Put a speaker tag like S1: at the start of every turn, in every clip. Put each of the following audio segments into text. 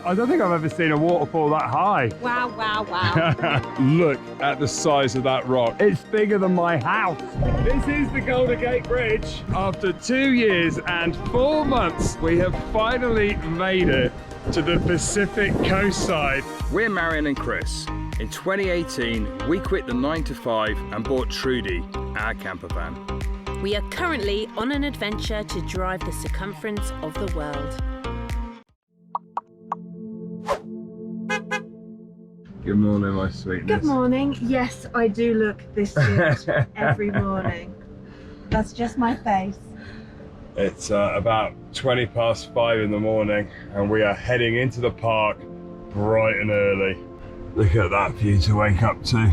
S1: I don't think I've ever seen a waterfall that high.
S2: Wow, wow, wow.
S1: Look at the size of that rock. It's bigger than my house. This is the Golden Gate Bridge. After 2 years and 4 months, we have finally made it to the Pacific coastside.
S3: We're Marion and Chris. In 2018, we quit the 9-to-5 and bought Trudy, our camper van.
S2: We are currently on an adventure to drive the circumference of the world.
S1: Good morning, my sweetness.
S4: Good morning. Yes, I do look this good every morning. That's just my face.
S1: It's about 20 past 5 in the morning and we are heading into the park bright and early. Look at that view to wake up to.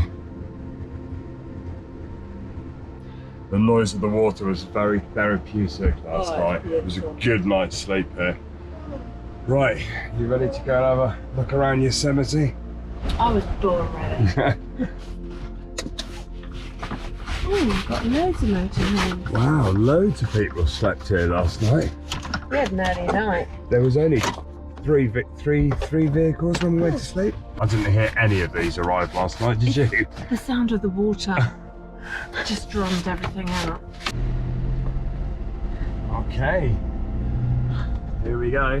S1: The noise of the water was very therapeutic last night. It was a good night's sleep here. Right, you ready to go and have a look around Yosemite?
S4: I was born ready. Oh, we've got loads of motorhomes.
S1: Wow, loads of people slept here last night.
S4: We had an early night.
S1: There was only three vehicles when we went to sleep. I didn't hear any of these arrive last night, did you?
S4: The sound of the water just drummed everything out.
S1: Okay, here we go.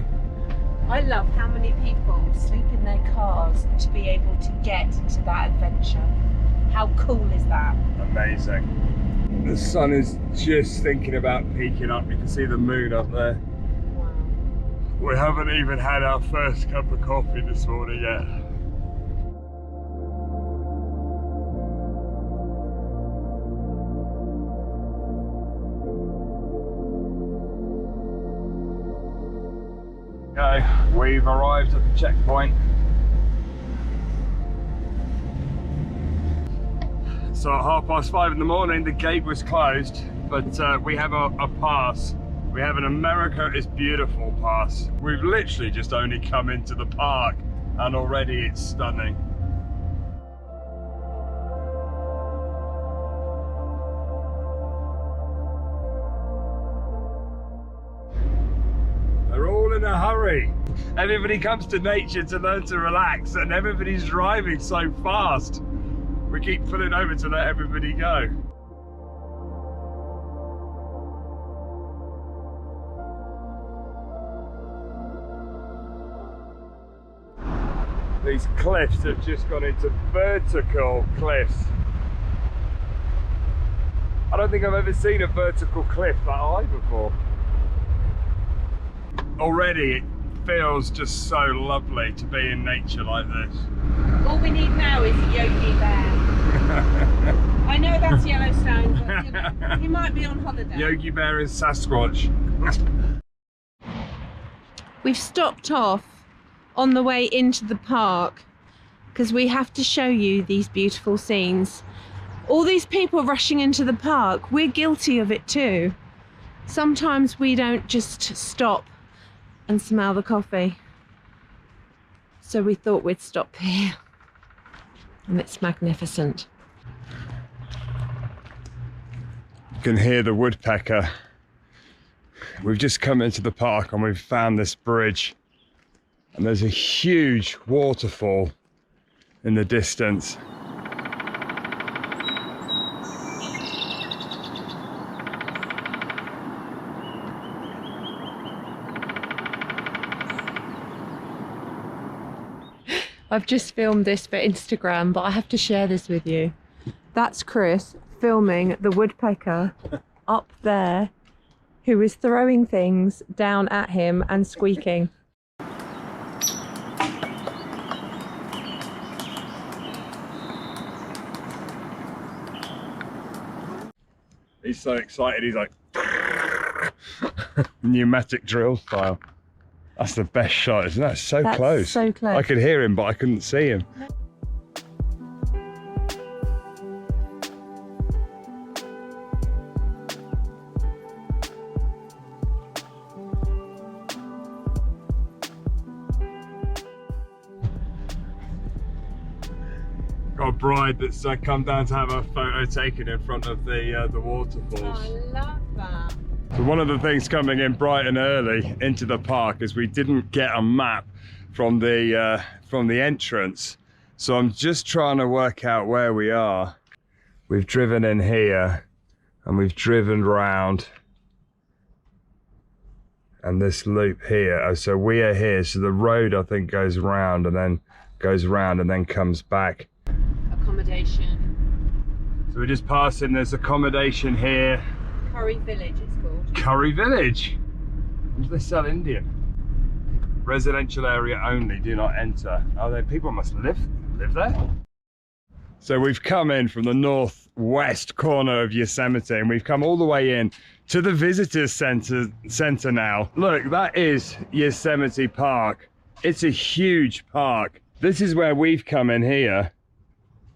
S4: I love how many people sleep in their cars to be able to get to that adventure. How cool is that?
S1: Amazing. The sun is just thinking about peeking up. You can see the moon up there.
S4: Wow.
S1: We haven't even had our first cup of coffee this morning yet. Okay, we've arrived at the checkpoint. So at 5:30 in the morning, the gate was closed, but we have a pass. We have an America is Beautiful pass. We've literally just only come into the park and already it's stunning. They're all in a hurry. Everybody comes to nature to learn to relax and everybody's driving so fast. We keep pulling over to let everybody go. These cliffs have just gone into vertical cliffs. I don't think I've ever seen a vertical cliff that high before. Already it feels just so lovely to be in nature like this.
S4: All we need now is Yogi Bear. I know that's Yellowstone, but you know, he might be on holiday.
S1: Yogi Bear is Sasquatch.
S4: We've stopped off on the way into the park because we have to show you these beautiful scenes. All these people rushing into the park, we're guilty of it too. Sometimes we don't just stop and smell the coffee. So we thought we'd stop here. And it's magnificent.
S1: You can hear the woodpecker. We've just come into the park and we've found this bridge. And there's a huge waterfall in the distance.
S4: I've just filmed this for Instagram, but I have to share this with you. That's Chris filming the woodpecker up there, who is throwing things down at him and squeaking.
S1: He's so excited, he's like pneumatic drill style. That's the best shot, isn't that? So
S4: That's
S1: close.
S4: so close.
S1: I could hear him, but I couldn't see him. Got a bride that's come down to have a photo taken in front of the waterfalls.
S4: Oh, I love that.
S1: So one of the things coming in bright and early into the park is we didn't get a map from the entrance. So I'm just trying to work out where we are. We've driven in here and we've driven round. And this loop here, oh, so we are here. So the road, I think, goes round and then goes round and then comes back.
S4: Accommodation.
S1: So we're just passing, there's accommodation here.
S4: Curry Village it's called.
S1: Curry Village. Do they sell Indian? Residential area only, do not enter. Oh, people must live there? So we've come in from the northwest corner of Yosemite and we've come all the way in to the visitors center now. Look, that is Yosemite Park. It's a huge park. This is where we've come in here.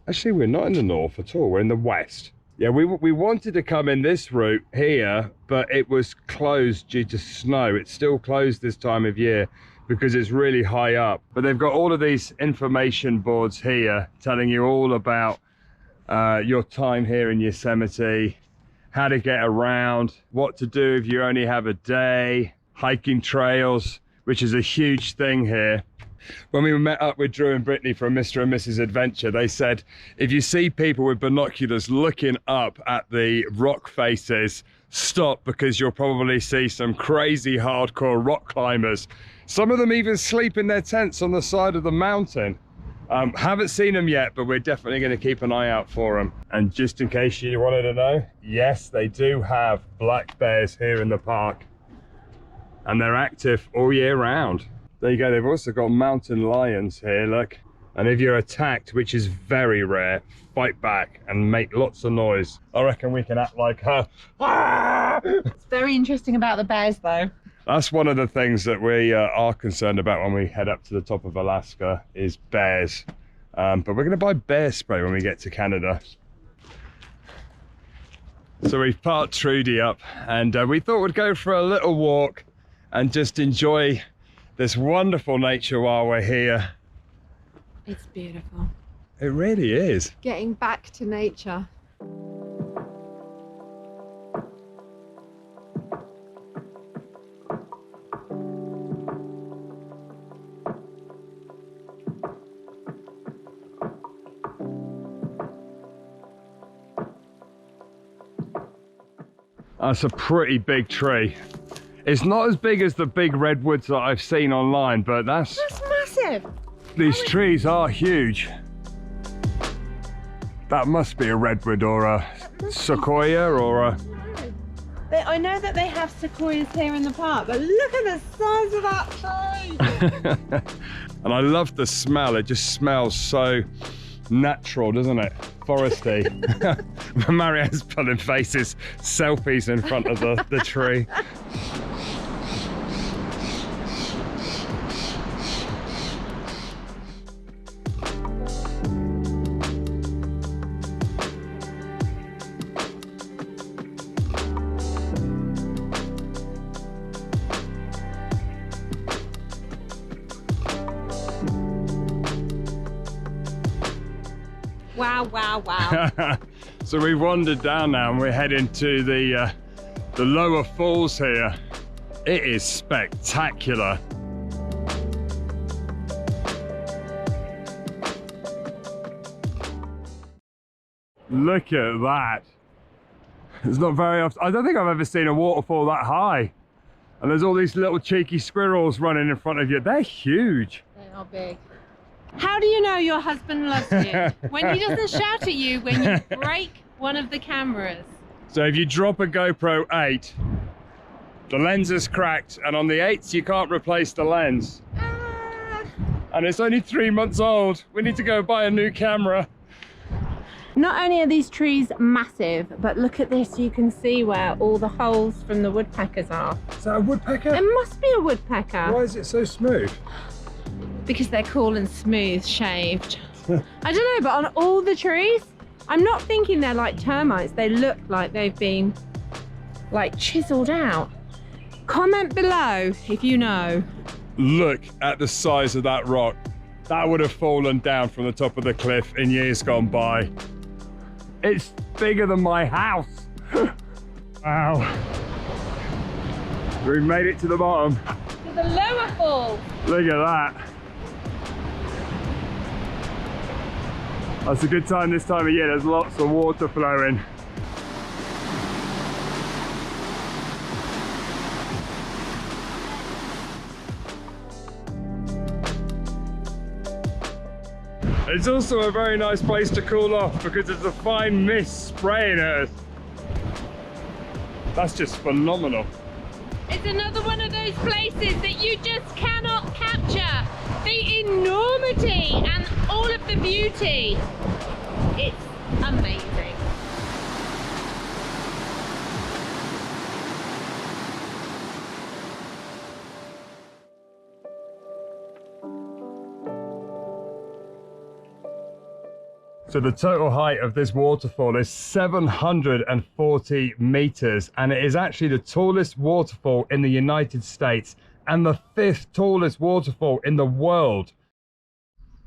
S1: Actually, we're not in the north at all, we're in the west. Yeah, we wanted to come in this route here, but it was closed due to snow. It's still closed this time of year because it's really high up. But they've got all of these information boards here telling you all about your time here in Yosemite, how to get around, what to do if you only have a day, hiking trails, which is a huge thing here. When we met up with Drew and Brittany from Mr. and Mrs. Adventure, they said, if you see people with binoculars looking up at the rock faces, stop, because you'll probably see some crazy hardcore rock climbers. Some of them even sleep in their tents on the side of the mountain. Haven't seen them yet, but we're definitely going to keep an eye out for them. And just in case you wanted to know, yes, they do have black bears here in the park. And they're active all year round. There you go, they've also got mountain lions here, look. And if you're attacked, which is very rare, fight back and make lots of noise. I reckon we can act like her.
S4: It's very interesting about the bears though.
S1: That's one of the things that we are concerned about when we head up to the top of Alaska is bears. But we're gonna buy bear spray when we get to Canada. So we've parked Trudy up and we thought we'd go for a little walk and just enjoy this wonderful nature while we're here.
S4: It's beautiful.
S1: It really is.
S4: Getting back to nature.
S1: That's a pretty big tree. It's not as big as the big redwoods that I've seen online, but that's
S4: massive.
S1: These trees are huge. That must be a redwood or a sequoia or a...
S4: I know that they have sequoias here in the park, but look at the size of that tree.
S1: And I love the smell. It just smells so natural, doesn't it? Foresty. Marianne's pulling faces, selfies in front of the tree.
S4: Wow, wow, wow.
S1: So we've wandered down now and we're heading to the lower falls here. It is spectacular. Look at that. It's not very often. I don't think I've ever seen a waterfall that high. And there's all these little cheeky squirrels running in front of you. They're huge.
S4: They are big. How do you know your husband loves you? When he doesn't shout at you when you break one of the cameras.
S1: So if you drop a GoPro 8, the lens is cracked, and on the 8s you can't replace the lens. And it's only 3 months old. We need to go buy a new camera.
S4: Not only are these trees massive, but look at this, you can see where all the holes from the woodpeckers are.
S1: Is that a woodpecker?
S4: It must be a woodpecker.
S1: Why is it so smooth?
S4: Because they're cool and smooth shaved. I don't know, but on all the trees, I'm not thinking they're like termites. They look like they've been like chiseled out. Comment below if you know.
S1: Look at the size of that rock. That would have fallen down from the top of the cliff in years gone by. It's bigger than my house. Wow. We've made it to the bottom.
S4: To the lower fall.
S1: Look at that. That's a good time this time of year, there's lots of water flowing. It's also a very nice place to cool off because there's a fine mist spraying at us. That's just phenomenal.
S4: It's another one of those places that you just cannot capture. The enormity and all of the beauty. It's amazing.
S1: So the total height of this waterfall is 740 meters, and it is actually the tallest waterfall in the United States and the 5th tallest waterfall in the world.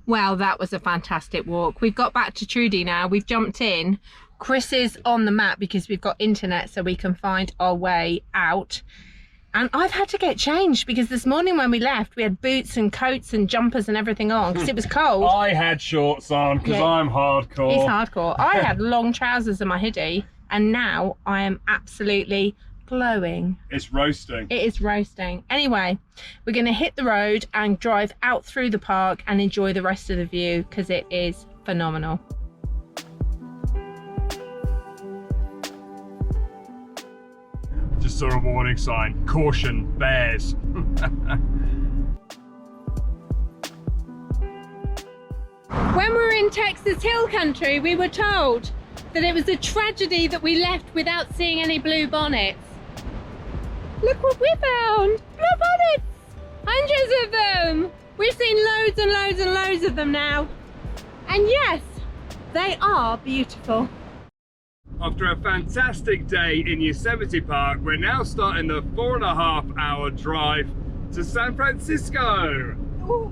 S4: Well, that was a fantastic walk. We've got back to Trudy now. We've jumped in. Chris is on the map because we've got internet so we can find our way out. And I've had to get changed because this morning when we left, we had boots and coats and jumpers and everything on because it was cold.
S1: I had shorts on because I'm hardcore.
S4: He's hardcore. I had long trousers and my hoodie, and now I am absolutely glowing.
S1: It's roasting.
S4: It is roasting. Anyway, we're going to hit the road and drive out through the park and enjoy the rest of the view because it is phenomenal.
S1: Just saw a warning sign. Caution, bears.
S4: When we were in Texas Hill Country, we were told that it was a tragedy that we left without seeing any blue bonnets. Look what we found! Blue bonnets! Hundreds of them! We've seen loads and loads and loads of them now. And yes, they are beautiful.
S1: After a fantastic day in Yosemite Park, we're now starting the 4.5-hour drive to San Francisco.
S4: Ooh.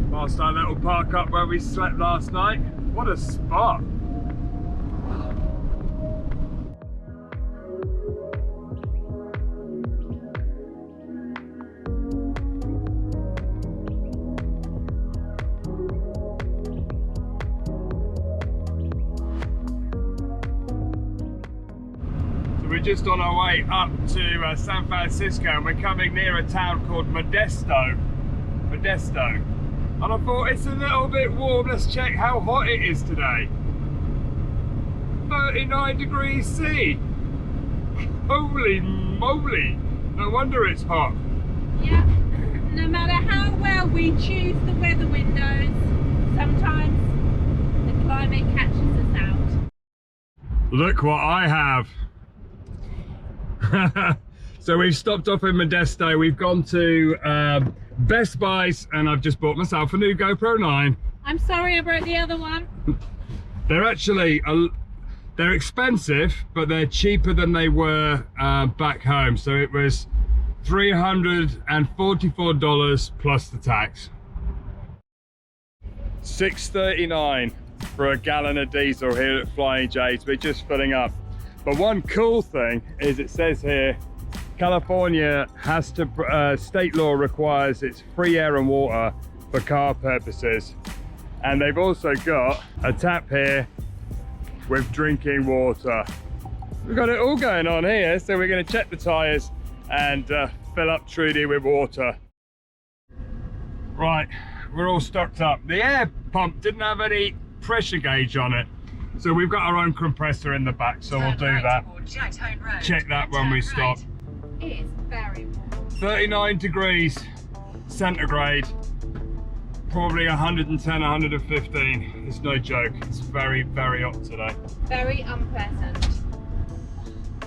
S1: Past our little park up where we slept last night. What a spot. We're just on our way up to San Francisco, and we're coming near a town called Modesto. And I thought it's a little bit warm. Let's check how hot it is today. 39 degrees C. Holy moly. No wonder it's hot.
S4: Yeah, no matter how well we choose the weather windows, sometimes the climate catches us out.
S1: Look what I have. So we've stopped off in Modesto. We've gone to Best Buy's, and I've just bought myself a new GoPro 9.
S4: I'm sorry I broke the other one.
S1: They're actually they're expensive, but they're cheaper than they were back home. So it was $344 plus the tax. $6.39 for a gallon of diesel here at Flying J's. We're just filling up. But one cool thing is it says here, California has to, state law requires it's free air and water for car purposes. And they've also got a tap here with drinking water. We've got it all going on here, so we're going to check the tyres and fill up Trudy with water. Right, we're all stocked up. The air pump didn't have any pressure gauge on it. So we've got our own compressor in the back, so we'll do that. Check that when we stop.
S4: It is very warm.
S1: 39 degrees centigrade, probably 110, 115. It's no joke. It's very, very hot today.
S4: Very unpleasant.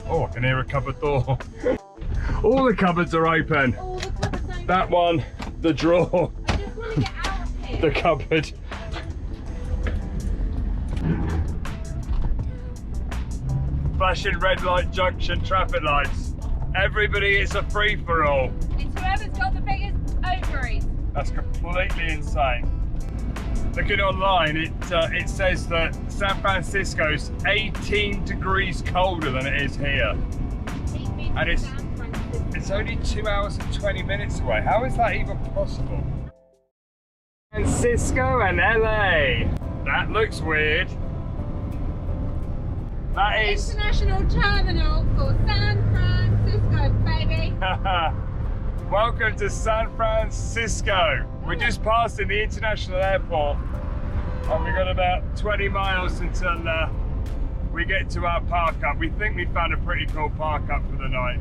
S1: Oh, I can hear a cupboard door. All the cupboards are open.
S4: All the cupboards open.
S1: That one, the drawer,
S4: I just want to get out of here.
S1: the cupboard. Flashing red light junction traffic lights. Everybody, it's a free-for-all.
S4: It's whoever's got the biggest ovaries.
S1: That's completely insane. Looking online, it says that San Francisco's 18 degrees colder than it is here. And it's only 2 hours and 20 minutes away. How is that even possible? Francisco and LA. That looks weird. That is
S4: International Terminal for San Francisco, baby.
S1: welcome to San Francisco. We're just passing the international airport and we've got about 20 miles until we get to our park up. We think we found a pretty cool park up for the night.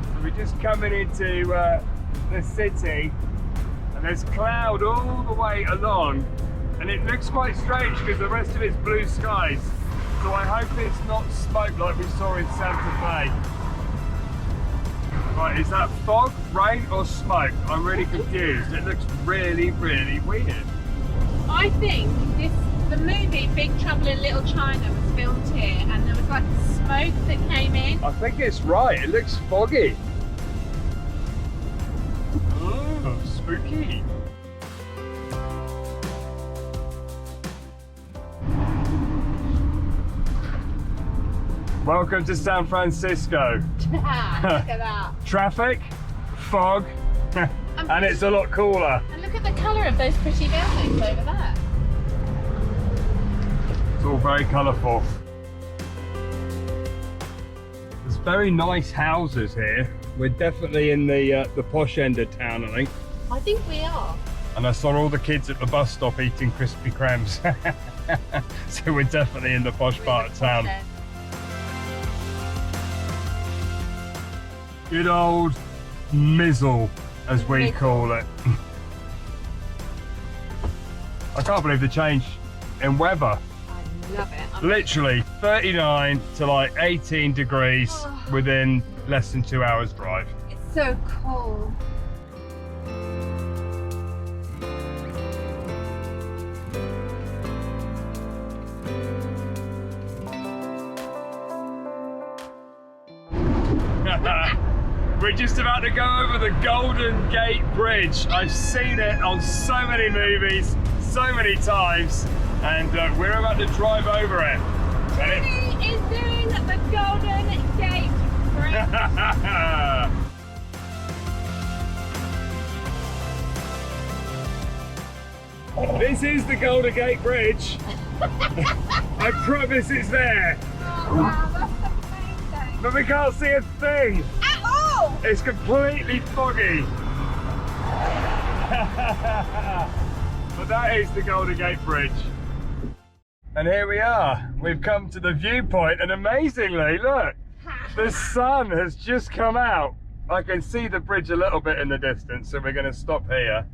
S1: So we're just coming into the city and there's cloud all the way along and it looks quite strange because the rest of it's blue skies. So I hope it's not smoke like we saw in Santa Fe. Right, is that fog, rain or smoke? I'm really confused. It looks really, really weird.
S4: I think the movie Big Trouble in Little China was filmed here and there was like smoke that came in.
S1: I think it's right, it looks foggy. Oh, spooky. Welcome to San Francisco.
S4: Look at that.
S1: Traffic, fog, and it's a lot cooler.
S4: And look at the colour of those pretty buildings over there.
S1: It's all very colourful. There's very nice houses here. We're definitely in the posh end of town, I think.
S4: I think we are.
S1: And I saw all the kids at the bus stop eating Krispy Kremes. So we're definitely in the posh part of town. Good old Mizzle, as we call it. I can't believe the change in weather.
S4: I love it.
S1: Literally 39 to like 18 degrees within less than 2 hours drive.
S4: It's so cool.
S1: We're just about to go over the Golden Gate Bridge. I've seen it on so many movies, so many times, and we're about to drive over it.
S4: He is doing the Golden Gate Bridge.
S1: This is the Golden Gate Bridge. I promise it's there.
S4: Oh wow, that's amazing.
S1: But we can't see a thing.
S4: At all!
S1: It's completely foggy. But that is the Golden Gate Bridge. And here we are. We've come to the viewpoint and amazingly, look, the sun has just come out. I can see the bridge a little bit in the distance, so we're going to stop here.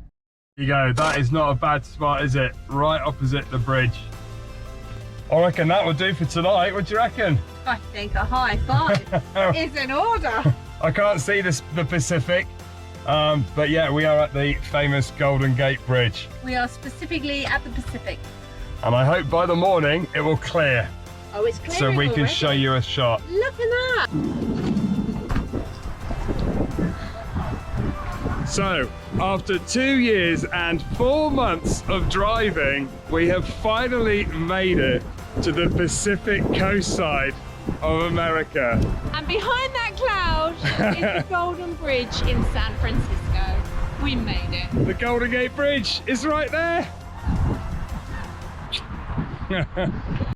S1: There you go, that is not a bad spot, is it? Right opposite the bridge. I reckon that will do for tonight. What do you reckon?
S4: I think a high five is in order.
S1: I can't see the Pacific, but yeah, we are at the famous Golden Gate Bridge.
S4: We are specifically at the Pacific.
S1: And I hope by the morning it will clear.
S4: Oh, it's clearing
S1: So we can
S4: already.
S1: show you a shot.
S4: Look at that.
S1: So, after 2 years and 4 months of driving, we have finally made it to the Pacific coastside of America.
S4: And behind that cloud is the Golden Bridge in San Francisco. We made it.
S1: The Golden Gate Bridge is right there.